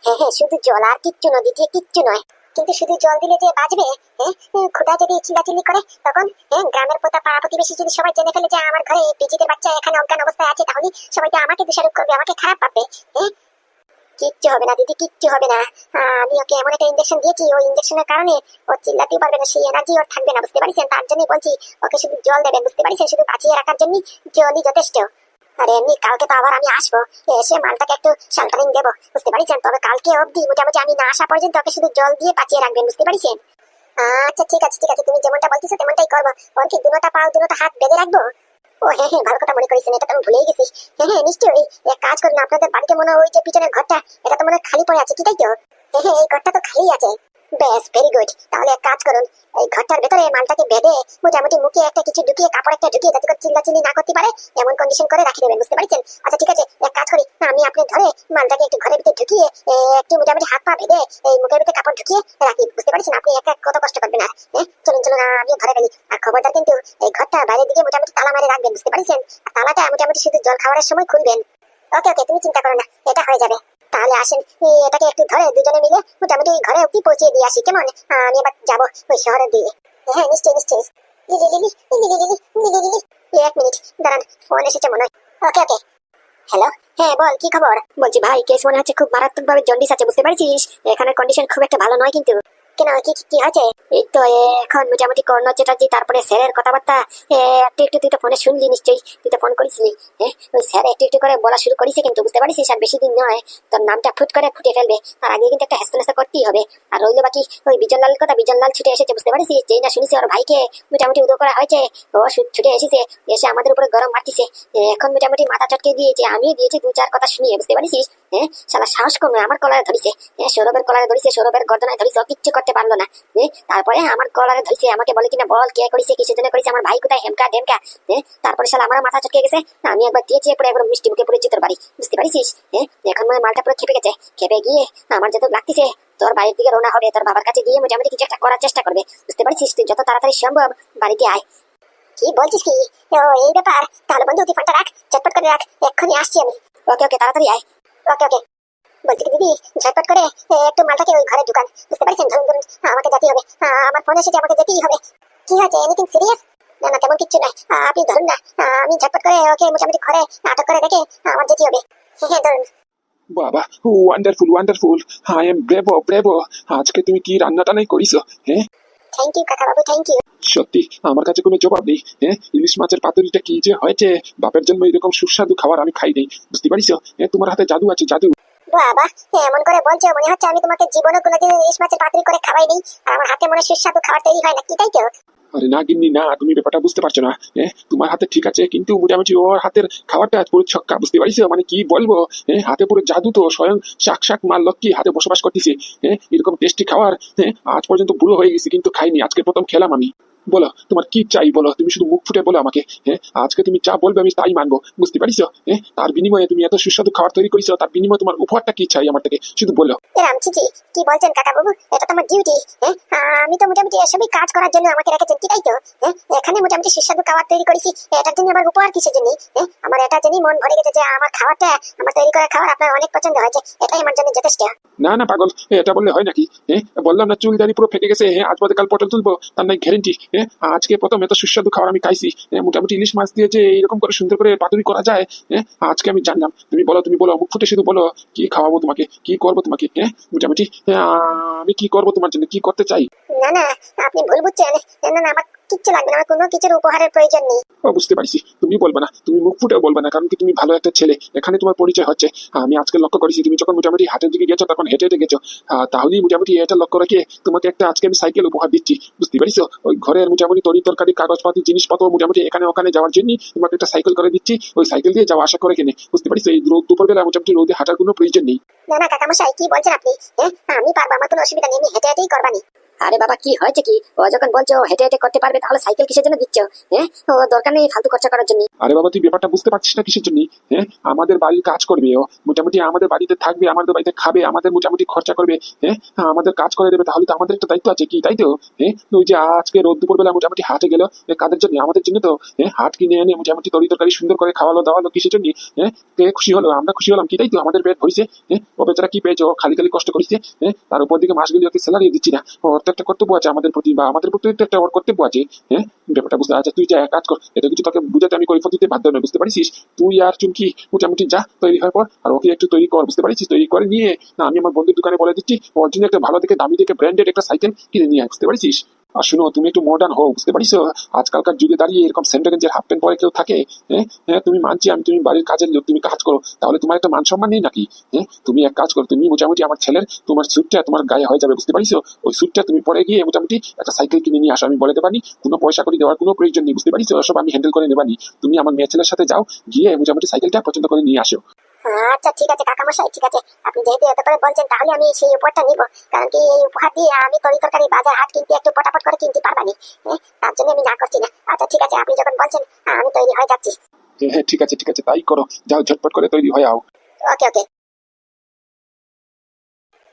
হ্যাঁ হ্যাঁ, শুধু জল, আর কিচ্ছু নয়, দ্বিতীয় কিচ্ছু নয়। কিন্তু শুধু জল দিলে যে বাঁচবে? হ্যাঁ, ক্ষুধা যদি চিল্লাচিল্লি করে তখন? হ্যাঁ, গ্রামের পোতা পাড়া প্রতিবেশী যদি সবাই জেনে ফেলে যে আমার ঘরে পিজিতের বাচ্চা এখানে অজ্ঞান অবস্থায় আছে, তাহলে সবাই তো আমাকে দোষারোপ করবে, আমাকে খারাপ ভাববে। হ্যাঁ, কিচ্ছু হবে না দিদি, কিচ্ছু হবে না। আমি ওকে এমন একটা ইঞ্জেকশন দিয়েছি, ওই ইঞ্জেকশনের কারণে ও চিল্লাতেও পারবে না, সেই এনার্জি ওর থাকবে না, বুঝতে পারছেন? তার জন্যই বলছি ওকে শুধু জল দেবেন, বুঝতে পারছেন? শুধু বাঁচিয়ে রাখার জন্য জলই যথেষ্ট। আর এমনি কালকে তো আবার আমি আসবো, এসে মালটাকে একটু শাল্টারিং দেবো, বুঝতে পারছেন? তবে কালকে অবধি মোটামুটি আমি না আসা পর্যন্ত ওকে শুধু জল দিয়ে বাঁচিয়ে রাখবেন, বুঝতে পারছেন? আচ্ছা ঠিক আছে ঠিক আছে, তুমি যেমনটা বলতেছো তেমনটাই করবো। ওর কি দুটো পাও দুটো হাত বেঁধে রাখবো? ও হ্যাঁ হ্যাঁ, ভালো কথা মনে করেছেন, এটা তো আমি ভুলেই গেছি। হ্যাঁ হ্যাঁ নিশ্চয়ই, এক কাজ করুন, আপনাদের বাড়িতে মনে হয় ওই যে পিছনের ঘরটা, এটা তো মনে হয় খালি পড়ে আছে, কি তাই তো? হ্যাঁ হ্যাঁ, এই ঘরটা তো খালি আছে। বেশ, ভেরি গুড। তাহলে এক কাজ করুন, এই ঘরটার ভেতরে মালটাকে বেঁধে মোটামুটি মুখে একটা কিছু ঢুকিয়ে, কাপড় একটা ঢুকিয়ে, যাতে করে চিল্লাচিল্লি না করতে পারে এমন কন্ডিশন করে রাখে দেবেন, বুঝতে পারছেন? আচ্ছা ঠিক আছে, এক কাজ করি, আমি আপনি ধরে মালটাকে একটু ঘরের ভিতরে ঢুকিয়ে একটু মোটামুটি হাত পা বেঁধে এই মুখের ভিতরে কাপড় ঢুকিয়ে রাখি, বুঝতে পারছেন? আপনি এক এক কত কষ্ট করবেন না। হ্যাঁ, চলুন চলুন, আমিও ধরে ফেলি। আর খবরদার কিন্তু এই ঘরটা বাইরের দিকে মোটামুটি তালা মারে রাখবেন, বুঝতে পারছেন? আর তালাটা মোটামুটি শুধু জল খাওয়ার সময় খুলবেন। ওকে ওকে, তুমি চিন্তা করো না, এটা হয়ে যাবে। তাহলে আসেন, এটাকে একটু ধরে দুজনে মিলে মোটামুটি ঘরে অব্দি পৌঁছে দিয়ে আসি, কেমন? আমি এবার যাবো ওই শহরের দিকে। হ্যাঁ নিশ্চয়ই নিশ্চয়ই। Lily lily lily lily lily lily, এক মিনিট দাঁড়ান, ফোন এসেছে মনে হয়। ওকে ওকে, হ্যালো, হ্যাঁ বল, কি খবর? বলছি ভাই, কেস মনে হচ্ছে খুব মারাত্মক ভাবে জন্ডিস আছে, বুঝতে পারছিস? এখানে কন্ডিশন খুব একটা ভালো নয় কিন্তু। কেন কি কি কি হয়েছে? এই তো এখন মোটামুটি কর্ণ চ্যাটার্জি তারপরে স্যারের কথাবার্তা একটু একটু তুই তো ফোনে শুনলি নিশ্চয়ই, তুই তো ফোন করেছিলি। ওই স্যার একটু একটু করে বলা শুরু করেছে, কিন্তু বুঝতে পারিস আর বেশি দিন নয় তোর নামটা ফুট করে ফুটে ফেলবে। আর আগে কিন্তু একটা হেস্তনেস্তা করতেই হবে। আর রইলো বাকি ওই বিজনলাল কথা, বিজনলাল ছুটে এসেছে, বুঝতে পারিস? যেই না শুনিস ওর ভাইকে মোটামুটি উদয় করা হয়েছে, ও ছুটে এসেছে, এসে আমাদের উপরে গরম মারতিছে। এখন মোটামুটি মাথা চটকে দিয়েছে, আমিও দিয়েছি দু চার কথা শুনিয়ে, বুঝতে পারিস? শালা সাহস কমে আমার কলারে ধরিছে, সৌরভের কলারে ধরিছে, সৌরভের গর্দনায় ধরিছে, ও কিচ্ছু করতে পারলো না। তারপরে আমার কলারে ধরিছে, আমাকে বলে কিনা বল কে করেছে, কিসের জন্য করেছে, আমার ভাই কোথায়, হেমকা ডেমকা। তারপরে শালা আমার মাথা চটকে গেছে, আমি একবার দিয়েছি পুরো একবার মিষ্টি মুখে পড়েছি তোর বাড়ি, বুঝতে পারিস? এখন মানে মালটা পুরো খেপে গেছে, খেপে গিয়ে আমার যত লাগতেছে তোর বাড়ির দিকে রওনা হবে, তোর বাবার কাছে গিয়ে মোটামুটি কিছু একটা করার চেষ্টা করবে, বুঝতে পারছিস? তুই যত তাড়াতাড়ি সম্ভব বাড়িতে আয়। কি বলছিস কি? ও এই ব্যাপার, তাহলে বন্ধু তুই ফোনটা রাখ, চটপট করে রাখ, এক্ষুনি আসছি আমি। ওকে ওকে, তাড়াতাড়ি আয়। ওকে ওকে। বলছি কি দিদি, ঝটপট করে একটু মালটাকে ওই ঘরে ঢুকান, বুঝতে পারছেন? ধরুন ধরুন আমাকে যেতেই হবে, আমার ফোন এসেছে, আমাকে যেতেই হবে। কি হয়েছে, এনিথিং সিরিয়াস? না না তেমন কিচ্ছু নয়, আপনি ধরুন না, আমি ঝটপট করে ওকে মোটামুটি ঘরে আটক করে রেখে আমার যেতে হবে। হ্যাঁ ধরুন। বাবা, wonderful wonderful, I am bravo bravo. আজকে তুমি কি রান্নাটা নাই করিস? হ্যাঁ, থ্যাংক ইউ কাকা বাবু, থ্যাংক ইউ। সত্যি আমার কাছে কোনো জবাব নেই। ইলিশ মাছের পাতুরিটা কি যে হয়েছে, বাপের জন্য এরকম সুস্বাদু খাবার আমি খাই নেই, বুঝতে পারিস? তোমার হাতে জাদু আছে, জাদু। বাবা, এমন করে বলছো মনে হচ্ছে আমি তোমাকে জীবনে কোনোদিন ইলিশ মাছের পাতুরি করে খাওয়াই নেই, আর আমার হাতে মনে সুস্বাদু খাবার তৈরি হয় না, কি তাই তো? আরে না গিন্নি না, তুমি ব্যাপারটা বুঝতে পারছো না। তোমার হাতে ঠিক আছে, কিন্তু মোটামুটি ওর হাতের খাবারটা পুরো ছক্কা, বুঝতে পারিস? মানে কি বলবো, হাতে পুরো জাদু, তো স্বয়ং সাক্ষাৎ মা লক্ষ্মী হাতে বসবাস করতেছে। এরকম টেস্টি খাবার আজ পর্যন্ত বুড়ো হয়ে গেছি কিন্তু খাইনি, আজকে প্রথম খেলাম আমি। বলো তোমার কি চাই, বলো, তুমি শুধু মুখ ফুটে বলো আমাকে। আজকে তুমি যা বলবে আমি তাই মানবো, বুঝতে পারিস? তার বিনিময়ে তুমি এত সুস্বাদু খাবার তৈরি করেছো, তার বিনিময়ে তোমার উপহারটা কি চাই আমার থেকে, শুধু বলো। এরাম চিচি, কি বলছেন কাকা বাবু? এটা তো আমার ডিউটি। আমি তো মোটামুটি এসবই কাজ করার জন্য আমাকে রেখেছেন, কি তাই তো? এখানে মোটামুটি সুস্বাদু খাবার তৈরি করেছি, এটার জন্য আবার উপহার কিসের জন্য? আমার এটা জেনেই মন ভরে গেছে যে আমার খাবারটা, আমার তৈরি করা খাবার আপনার অনেক পছন্দ হয়েছে, এটাই আমার জন্য যথেষ্ট। না না পাগল, এটা বললে হয় নাকি? বললাম না চুল দাড়ি পুরো ফেটে গেছে, আজ বাদে কাল পটল তুলবো, তার নাই গ্যারেন্টি। আজকে প্রথম এত সুস্বাদু খাবার আমি খাইছি, মোটামুটি ইলিশ মাছ দিয়ে যে এরকম করে সুন্দর করে পাতুরি করা যায়, আজকে আমি জানলাম। তুমি বলো মুখ ফুটে শুধু বলো, কি খাওয়াবো তোমাকে, কি করবো তোমাকে? মোটামুটি আমি কি করবো তোমার জন্য, কি করতে চাই? না না, আপনি ভুল বুঝছেন। না না, আমার কিচ্ছু লাগবে না, আমার কোনো কিছুর উপহারের প্রয়োজন নেই। ও বুঝতে পারছি, তুমি বলবে না, তুমি মুখ ফুটেও বলবে না, কারণ কি তুমি ভালো একটা ছেলে, এখানে তোমার পরিচয় হচ্ছে। আমি আজকে লক্ষ্য করেছি তুমি যখন মোটামুটি হাটের দিকে গেছো তখন হেঁটে হেঁটে গেছো, তাহলেই মোটামুটি এটা লক্ষ্য রেখে তোমাকে একটা আজকে আমি সাইকেল উপহার দিচ্ছি, বুঝতে পারিস? ওই ঘরের মোটামুটি তরি তরকারি কাগজপাতি জিনিসপত্র মোটামুটি এখানে ওখানে যাওয়ার জন্য তোমাকে একটা সাইকেল করে দিচ্ছি, ওই সাইকেল দিয়ে যাওয়া আসা করে কিনে, বুঝতে পারিস? এই রোদ দুপুরবেলা মোটামুটি রোদে হাঁটার কোনো প্রয়োজন নেই। না না কাকামশাই, কি বলছেন আপনি? আমি পারবো, আমার কোনো অসুবিধা নেই, আমি হেঁটে হেঁটেই করবানি। আরে বাবা, কি হয়েছে কি? ও যখন বলছো হেঁটে হেঁটে করতে পারবে, তাহলে সাইকেল কিসের জন্য দিচ্ছ? ও দরকার নেই ফালতু খরচা করার জন্য। আরে বাবা, তুই ব্যাপারটা বুঝতে পারছিস না কিসের জন্য? আমাদের বাড়ির কাজ করবে ও, মোটামুটি আমাদের বাড়িতে থাকবে, আমাদের বাড়িতে খাবে, আমাদের মোটামুটি খরচা করবে, আমাদের কাজ করে দেবে, তাহলে তো আমাদের একটা দায়িত্ব আছে, কি তাই তো? ওই যে আজকে রোদ দুপুর বেলা মোটামুটি হাটে গেল, কাদের জন্য? আমাদের জন্য তো। হাট কিনে এনে মোটামুটি তরি তরকারি সুন্দর করে খাওয়ালো দাওয়ালো, কিসের জন্য? কে খুশি হলো, আমরা খুশি হলাম, কি তাই তো? আমাদের পেট ভরিছে। ও বেচারা কি পেয়েছে, ও খালি খালি কষ্ট করেছে। তার উপর দিকে মাসগুলি ওকে স্যালারি দিচ্ছি না, ওর তো একটা কর্তব্য আছে আমাদের প্রতি, বা আমাদের প্রতি তো একটা ওর কর্তব্য আছে। ব্যাপারটা বুঝতে, আচ্ছা তুই যা এক কাজ কর, এটা কিছু তোকে বুঝাতে আমি কৈফিয়ত দিতে বাধ্য নই, বুঝতে পারিস? তুই আর চুমকি মোটামুটি যা তৈরি হওয়ার পর, আর ওকে একটু তৈরি কর, বুঝতে পারিস? তৈরি করে নিয়ে না আমি আমার বন্ধুর দোকানে বলে দিচ্ছি, ওর জন্য একটা ভালো দেখে দামি দেখে ব্র্যান্ডেড একটা সাইকেল কিনে নিয়ে আয়, বুঝতে পারিস? আর শুনো, তুমি একটু মডার্ন হও, বুঝতে পারিস? আজকালকার যুগে দাঁড়িয়ে এরকম স্যান্ডো গেঞ্জের হাফ প্যান্ট পরে কেউ থাকে? তুমি মানছি আমি, তুমি বাড়ির কাজের লোক, তুমি কাজ করো, তাহলে তোমার একটা মান সম্মান নেই নাকি? তুমি এক কাজ করো, তুমি মোটামুটি আমার ছেলের তোমার স্যুটটা তোমার গায়ে হয়ে যাবে, বুঝতে পারিস? ওই স্যুটটা তুমি পরে গিয়ে মোটামুটি একটা সাইকেল কিনে নিয়ে আসো, আমি বলে দেবানি, কোনো পয়সা করে দেওয়ার কোনো প্রয়োজন নেই, বুঝতে পারিস? সব আমি হ্যান্ডেল করে নেবানি, তুমি আমার মেয়ে ছেলের সাথে যাও, গিয়ে মোটামুটি সাইকেলটা পছন্দ করে নিয়ে আসো। আচ্ছা ঠিক আছে কাকামশাই, ঠিক আছে, আপনি যেহেতু এত করে বলছেন তাহলে আমি সেই উপহারটা নিব, কারণ কি এই উপহার দিয়ে আমি তরি তরকারি বাজার হাট কিনতে একটু পটাপট করে কিনতে পারবানি, তার জন্য আমি না করছি না। আচ্ছা ঠিক আছে, আপনি যখন বলছেন আমি তৈরি হয়ে যাচ্ছি। হ্যাঁ ঠিক আছে ঠিক আছে, তাই করো, যাও ঝটপট করে তৈরি হয়ে আও। ওকে ওকে।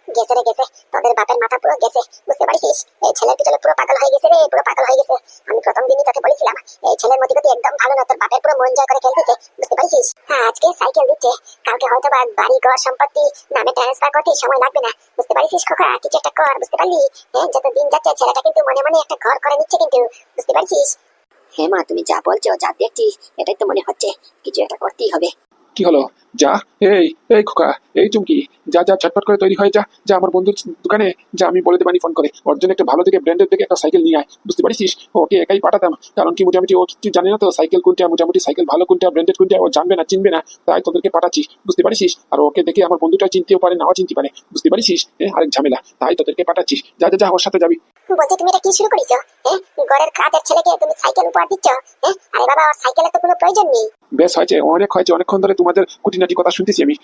গেছে রে গেছে, তোদের বাপের মাথা পুরো গেছে, বুঝতে পারছিস? এই ছেলের পিছনে পুরো পাগল হয়ে গেছে রে, পুরো পাগল হয়ে গেছে। আমি প্রথম দিনই তোকে বলেছিলাম এই ছেলের মতিগতি একদম ভালো না, তোর বাপের পুরো মন জয় করে ফেলতেছে, বুঝতে পারছিস? হ্যাঁ, আজকে সাইকেল দিচ্ছে, কালকে হয়তো বা বাড়ি ঘর সম্পত্তি নামে ট্রান্সফার করতে সময় লাগবে না, বুঝতে পারছিস? খোকা কিছু একটা কর, বুঝতে পারলি? যত দিন যাচ্ছে ছেলেটা কিন্তু মনে মনে একটা ঘর করে নিচ্ছে কিন্তু, বুঝতে পারছিস? হ্যাঁ মা, তুমি যা বলছো, যা দেখছি, এটাই তো মনে হচ্ছে কিছু একটা করতেই হবে। কি হলো, যা, এই এই খোকা, এই চুমকি, যা যা ঝটপট করে তৈরি হয়ে যা, যা আমার বন্ধুর দোকানে যা, আমি বলে দেবানি ফোন করে ওর জন্য একটা ভালো থেকে ব্র্যান্ডের থেকে একটা সাইকেল নিয়ে আয়, বুঝতে পারিস? ওকে একাই পাঠাতাম, কারণ কি মোটামুটি ও কিছু জানে না তো সাইকেল কোনটা, মোটামুটি সাইকেল ভালো কোনটা, ব্র্যান্ডেড কোনটা ও জানবে না, চিনবে না, তাই তোদেরকে পাঠাচ্ছি, বুঝতে পারিস? আর ওকে দেখে আমার বন্ধুটা চিনতেও পারে, নাও চিনতে পারে, বুঝতে পারিস? আরেক ঝামেলা, তাই তোদেরকে পাঠাচ্ছি, যা যা যা ওর সাথে যাবি। বলছি তুমি এটা কি শুরু করেছো? ঘরের কাজের ছেলেকে তুমি সাইকেল উপহার দিচ্ছ? আরে বাবা, ওর সাইকেলের তো কোনো প্রয়োজন নেই। বেশ হয়েছে, অনেক হয়েছে, অনেকক্ষণ ধরে তোমাদের খুঁটিনাটি কথা শুনতেছি আমি,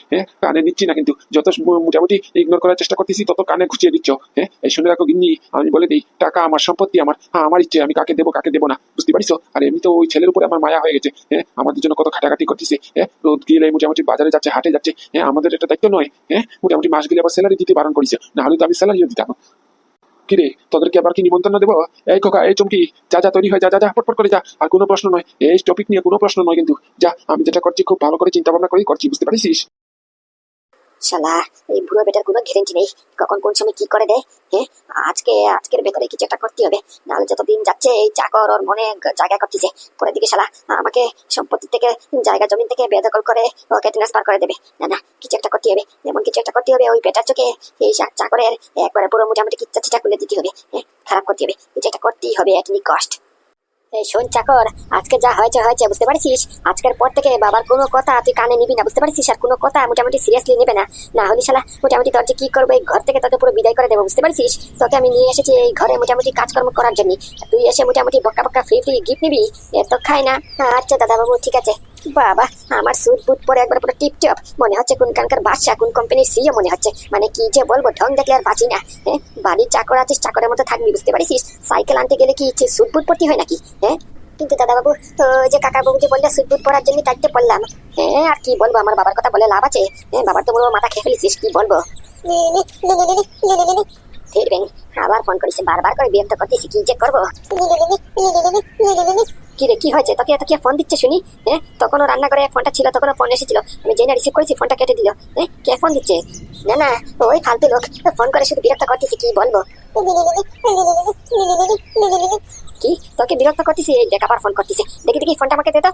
কানে নিচ্ছি না, কিন্তু যত মোটামুটি ইগনোর করার চেষ্টা করতেছি তত কানে ঘুচিয়ে দিচ্ছ। এই শুনে রাখো গিন্নি, আমি বলে দিই, টাকা আমার সম্পত্তি, আমার আমার ইচ্ছে, আমি কাকে দেবো কাকে দেবো না, বুঝতে পারিস? আর এমনি তো ওই ছেলের উপরে আমার মায়া হয়ে গেছে, আমাদের জন্য কত খাটাখাটি করতেছে, রোদ গেলে মোটামুটি বাজারে যাচ্ছে, হাটে যাচ্ছে, আমাদের এটা দায়িত্ব নয়, মোটামুটি মাস গেলে আবার স্যালারি দিতে বারণ করেছে, না হলে তো আমি স্যালারিও দিতাম। কিরে, তোদেরকে আবার কি নিমন্ত্রণ দেবো? এই খোকা, এই চমকি, যা যা তৈরি হয়, যা যা যা পটপট করে যা, আর কোনো প্রশ্ন নয়, এই টপিক নিয়ে কোনো প্রশ্ন নয়, কিন্তু যা, আমি যেটা করছি খুব ভালো করে চিন্তা ভাবনা করেই করছি, বুঝতে পারিস? শালা, এই বুড়ো বেটার কোনো গ্যারেন্টি নেই কখন কোন সময় কি করে দেয়। আজকের ভেতরে কিছু একটা করতে হবে, নাহলে যতদিন যাচ্ছে এই চাকর ওর মনে জায়গা করতেছে, পরের দিকে শালা আমাকে সম্পত্তি থেকে, জায়গা জমিন থেকে বেদখল করে ওকে ট্রান্সফার করে দেবে। না না, কিছু একটা করতে হবে, এমন কিছু একটা করতে হবে, ওই বেটার চোখে এই চাকরের একবারে পুরো মোটামুটি কিচ্ছা চিটা খুলে দিতে হবে, খারাপ করতে হবে, কিছু একটা করতেই হবে এট এনি কস্ট। এই শোন চাকর, আজকে যা হয়েছে হয়েছে, বুঝতে পারছিস? আজকের পর থেকে বাবার কোনো কথা তুই কানে নিবি না, বুঝতে পারছিস? আর কোনো কথা মোটামুটি সিরিয়াসলি নেবে না, না হলে শালা মোটামুটি তোর যে কি করবো, এই ঘর থেকে তোকে পুরো বিদায় করে দেবো, বুঝতে পারছিস? তোকে আমি নিয়ে এসেছি এই ঘরে মোটামুটি কাজকর্ম করার জন্য, তুই এসে মোটামুটি Bokka Bokka free free gift নিবি, এ তো খাই না। আচ্ছা দাদা বাবু, ঠিক আছে। বাবা, আমার স্যুট বুট পরে একবার পুরো টিপটপ, মনে হচ্ছে কোনখানকার বাদশা, কোন কোম্পানির সিও মনে হচ্ছে, মানে কি যে বলবো, ঢং দেখলে আর বাঁচি না। বাড়ির চাকর আছিস, চাকরের মতো থাকবি, বুঝতে পারিস? সাইকেল আনতে গেলে কি স্যুট বুট পরতে হয় নাকি? কিন্তু দাদা বাবু, তো যে কাকা বাবু যে বললে সুট বুট পরার জন্য দায়িত্ব পড়লাম, আর কি বলবো, আমার বাবার কথা বলে লাভ আছে? বাবার তো পুরো মাথা খেয়ে ফেলেছিস, কি বলবো। ফিরবেন, আবার ফোন করিস, বারবার করে বিরক্ত করতেছি, কি যে করবো। কি রে, কি হয়েছে? তোকে এত কে ফোন দিচ্ছে শুনি? তখনও রান্না করে ফোনটা ছিল, তখনও ফোন এসেছিল, আমি জেনে রিসিভ করেছি, ফোনটা কেটে দিল। কে ফোন দিচ্ছে? না না, ওই ফালতু লোক ফোন করে শুধু বিরক্ত করতেছি, কি বলবো। কি তোকে বিরক্ত করতেছি? এই দেখ আবার ফোন করতেছে, দেখি দেখি ফোনটা আমাকে দে তো।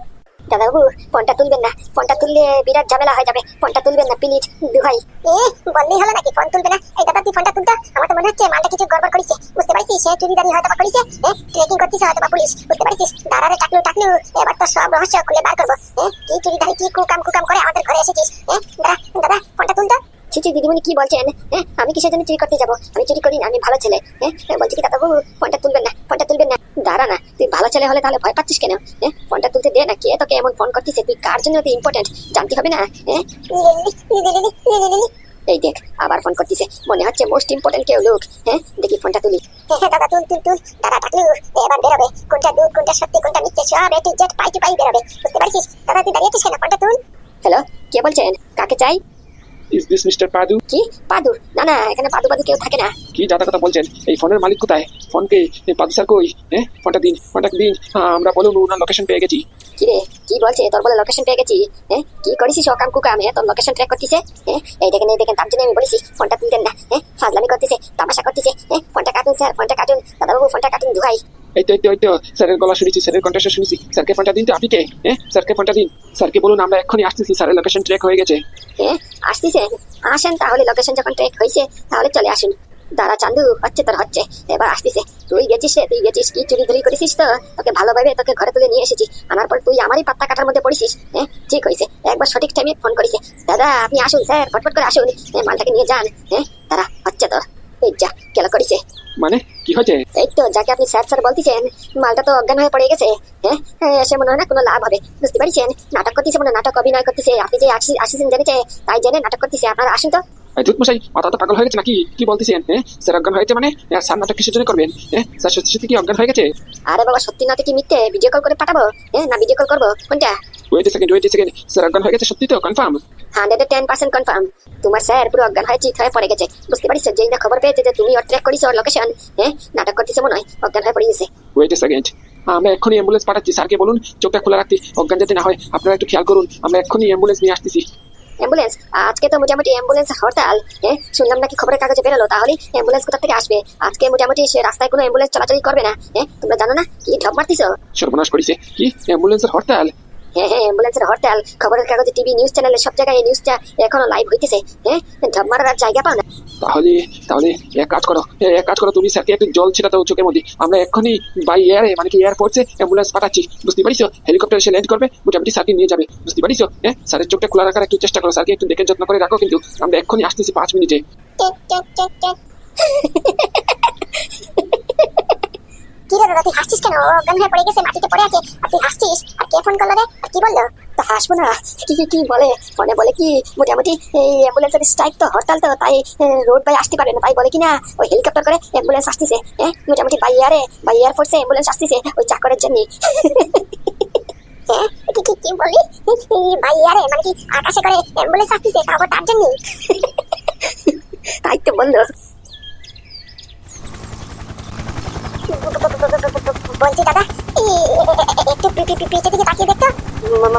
দাদাবাবু, ফোনটা তুলবেন না, ফোনটা তুললে বিরাট ঝামেলা হয়ে যাবে, ফোনটা তুলবেন না প্লিজ, দুহাই। বললেই হলো নাকি ফোন তুলবে না? এই দাদা, তুই ফোনটা তুলতো, আমার তো মনে হচ্ছে মালটা কিছু গড়বড় করেছে, বুঝতে পারছিস? সে চুরিদারি হয়তো বা করেছে, ট্রেকিং করতেছে হয়তো বা পুলিশ, বুঝতে পারছিস? দাঁড়ারে টাকলু টাকলু, এবার তো সব রহস্য খুলে বার করবো। কি চুরিদারি, কি কুকাম করে আমাদের ঘরে এসেছিস? দাদা দাদা, ফোনটা তুলতো। ছি দিদিমণি, কি বলছেন? আমি কিসের জন্য চুরি করতে যাবো? আমি চুরি করি না, আমি ভালো ছেলে। বলছি কি দাদাবাবু, ফোনটা তুলবেন না, ফোনটা তুলবেন না। দাঁড়া না, তুই ভালো ছেলে হলে তাহলে ভয় পাচ্ছিস কেন? ফোনটা তুলতে দে না, কে তোকে এমন ফোন করতেছে, তুই কার জন্য তুই ইম্পর্টেন্ট জানতে হবে না? এই দেখ আবার ফোন করতেছে, মনে হচ্ছে মোস্ট ইম্পর্টেন্ট কেউ লোক। দেখি ফোনটা তুলি। দাদা তুল তুল তুল, দাদা টাকলু, এবার বেরোবে, কোনটা দুধ কোনটা সত্যি কোনটা মিথ্যে সব এটি জেড পাই টু পাই বেরোবে, বুঝতে পারছিস? দাদা তুই দাঁড়িয়ে আছিস কেন? ফোনটা তুল। হ্যালো, কে বলছেন? কাকে চাই? Is this mister Padu? কি পাদু? না না, এখানে পাদু পাদু কেউ থাকে না। কি যাতা কথা বলছেন? এই ফোনের মালিক কোথায়? ফোনকে পাদু স্যার কই? ফোনটা দিন, ফোনটা দিন, আমরা বলুন ওনার লোকেশন পেয়ে গেছি। কি রে, কি বলছে? তোর বলে লোকেশন পেয়ে গেছি? কি করেছিস অকাম কুকাম? তোর লোকেশন ট্র্যাক করতেছে। এই দেখেন এই দেখেন, তার জন্য আমি বলেছি ফোনটা তুলতেন না। ফাজলামি করতেছে, তামাশা করতেছে। ফোনটা কাটুন স্যার, ফোনটা কাটুন, দাদাবাবু ফোনটা কাটুন, দুহাই। এই তো স্যারের গলা শুনেছি, স্যারের কণ্ঠস্ব শুনেছি, স্যারকে ফোনটা দিন তো। আপনি কে? স্যারকে ফোনটা দিন, স্যারকে বলুন আমরা এক্ষুনি আসতেছি, স্যারের লোকেশন ট্র্যাক হয়ে গেছে। আসতেছেন? আসেন তাহলে, লোকেশন যখন ট্র্যাক হয়েছে তাহলে চলে আসুন। দাঁড়া চান্দু, হচ্ছে তোর হচ্ছে, এবার আসতেছে। তুই গেছিস রে, তুই গেছিস, কি চুরি ধুরি করেছিস তো? তোকে ভালোভাবে তোকে ঘরে তুলে নিয়ে এসেছি, আনার পর তুই আমারই পাত্তা কাটার মধ্যে পড়েছিস। ঠিক হয়েছে, একবার সঠিক টাইমে ফোন করেছে। দাদা আপনি আসুন স্যার, ফটফট করে আসুন, মালটাকে নিয়ে যান। দাঁড়া, হচ্ছে তোর। এই যা কেলা করেছে। মানে কি হয়েছে? এই তো যাকে আপনি স্যার স্যার বলতেছেন, মালটা তো অজ্ঞান হয়ে পড়ে গেছে। এসে মনে হয় না কোনো লাভ হবে, বুঝতে পারছেন? নাটক করতেছে, মনে নাটক অভিনয় করতেছে। আপনি যে আসিছেন জেনেছে, তাই জেনে নাটক করতেছে। আপনারা আসুন তো। মশাই, মাথা তো পাগল হয়ে গেছে নাকি? কি বলতেছেন? স্যার অজ্ঞান হয়েছে মানে? স্যার নাটক কিসের জন্য করবেন? স্যার সত্যি সত্যি কি অজ্ঞান হয়ে গেছে? আরে বাবা, সত্যি নাটক কি মিথ্যে? ভিডিও কল করে পাঠাবো? না ভিডিও কল করবো, কোনটা? ওয়েট এ সেকেন্ড, স্যার অজ্ঞান হয়ে গেছে সত্যি তো? কনফার্ম? 110% কনফার্ম। তোমার স্যার পুরো অজ্ঞান হয়ে চিত হয়ে পড়ে গেছে, বুঝতে পারিস? যেই না খবর পেয়েছে যে তুমি ওর ট্র্যাক করিস, ওর লোকেশন, নাটক করতেছে মনে হয়, অজ্ঞান হয়ে পড়ে গেছে। ওয়েট এ সেকেন্ড, আমরা এক্ষুনি অ্যাম্বুলেন্স পাঠাচ্ছি। স্যারকে বলুন চোখটা খোলা রাখতে, অজ্ঞান যাতে না হয়, আপনারা একটু খেয়াল করুন। আমরা এক্ষুনি অ্যাম্বুলেন্স নিয়ে আসতেছি। অ্যাম্বুলেন্স? আজকে তো মোটামুটি অ্যাম্বুলেন্স হরতাল। শুনলাম নাকি খবরের কাগজে বেরোলো, তাহলে অ্যাম্বুলেন্স কোথা থেকে আসবে? আজকে মোটামুটি সে রাস্তায় কোনো অ্যাম্বুলেন্স চলাচলই করবে না। তোমরা জানো না কি ঢপ মারতিস? সর্বনাশ করেছে, কি অ্যাম্বুলেন্সের হরতাল? হ্যাঁ হ্যাঁ, অ্যাম্বুলেন্সের হরতাল, খবরের কাগজে, টিভি, নিউজ চ্যানেলে, সব জায়গায় এই নিউজটা এখনো লাইভ হইতেছে। হ্যাঁ, ঢপ মারার আর জায়গা পাও না। তাহলে তাহলে এক কাজ করো, তুমি স্যারকে একটু জল ছিটাতে চোখের মধ্যে। আমরা এক্ষুনি বাই এয়ারে মানে কি এয়ারপোর্টে অ্যাম্বুলেন্স পাঠাচ্ছি, বুঝতে পারিস? হেলিকপ্টার এসে ল্যান্ড করবে, মোটামুটি স্যারকে নিয়ে যাবে, বুঝতে পারিস? হ্যাঁ, স্যারের চোখটা খোলা রাখার একটু চেষ্টা করো, স্যারকে একটু দেখে যত্ন করে রাখো, কিন্তু আমরা এক্ষুনি আসতেছি 5 মিনিটে। কি রে দাদা, তুই হাসছিস কেন? ও অজ্ঞান হয়ে পড়ে গেছে, মাটিতে পড়ে আছে, আর তুই হাসছিস? আর কে ফোন করলো রে? আর কি বললো? তা হাসবো না? কি কি কি বলে ফোনে? বলে কি মোটামুটি এই অ্যাম্বুলেন্সের স্ট্রাইক তো, হরতাল তো, তাই রোড বাই আসতে পারে না, তাই বলে কিনা ওই হেলিকপ্টার করে অ্যাম্বুলেন্স আসতেছে। হ্যাঁ, মোটামুটি বাই এয়ারফোর্সে অ্যাম্বুলেন্স আসতেছে ওই চাকরের জন্য। হ্যাঁ, কি কি কি বললি? ভাই আরে মানে কি আকাশে করে অ্যাম্বুলেন্স আসতেছে, তারপর তার জন্য? তাই তো বললো। বলছি দাদা, একটু পিছের দিকে তাকিয়ে দেখতো।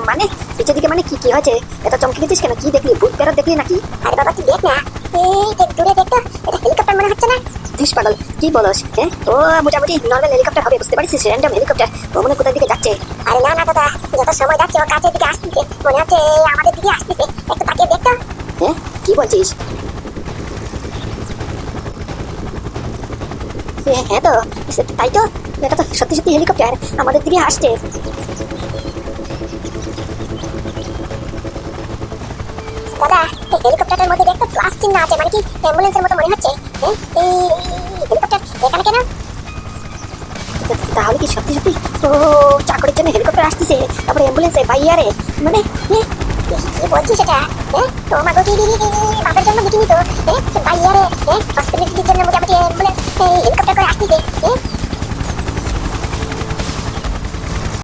মানে পিছের দিকে মানে কি কি হয়েছে? এত চমকে দিচ্ছিস কেন? কি দেখলি? ভূত বেরোত দেখলি নাকি? আরে বাবা তুই দেখ না, এই যে দূরে দেখতো, এটা হেলিকপ্টার মনে হচ্ছে না? ধুস পাগল, কি বলস? হ্যাঁ, ও মোটামুটি নর্মাল হেলিকপ্টার হবে, বুঝতে পারছিস? Random helicopter. ও মনে কোথার দিকে যাচ্ছে? আরে না না দাদা, যত সময় যাচ্ছে ও কাছের দিকে আসতেছে, মনে হচ্ছে আমাদের দিকে আসতেছে, একটু তাকিয়ে দেখতো। হ্যাঁ, কি বলছিস? হ্যাঁ তো, তাই তো, এটা তো সত্যি সত্যি হেলিকপ্টার আমাদের দিকে আসছে। দাদা, এই হেলিকপ্টারটার মধ্যে দেখতো প্লাস চিহ্ন আছে, মানে কি অ্যাম্বুলেন্সের মতো মনে হচ্ছে। হ্যাঁ, এই হেলিকপ্টার এখানে কেন? তাহলে কি সত্যি সত্যি ও চাকরির জন্য হেলিকপ্টার আসতেছে, তারপরে অ্যাম্বুলেন্সে বাইয়ারে? মানে কি বলছিস এটা? হ্যাঁ, তোমার গতি বাপের জন্য দেখিনি তো। হ্যাঁ, বাইরে হ্যাঁ হসপিটালিটির জন্য মোটামুটি অ্যাম্বুলেন্স হেলিকপ্টার করে আসতেছে। হ্যাঁ,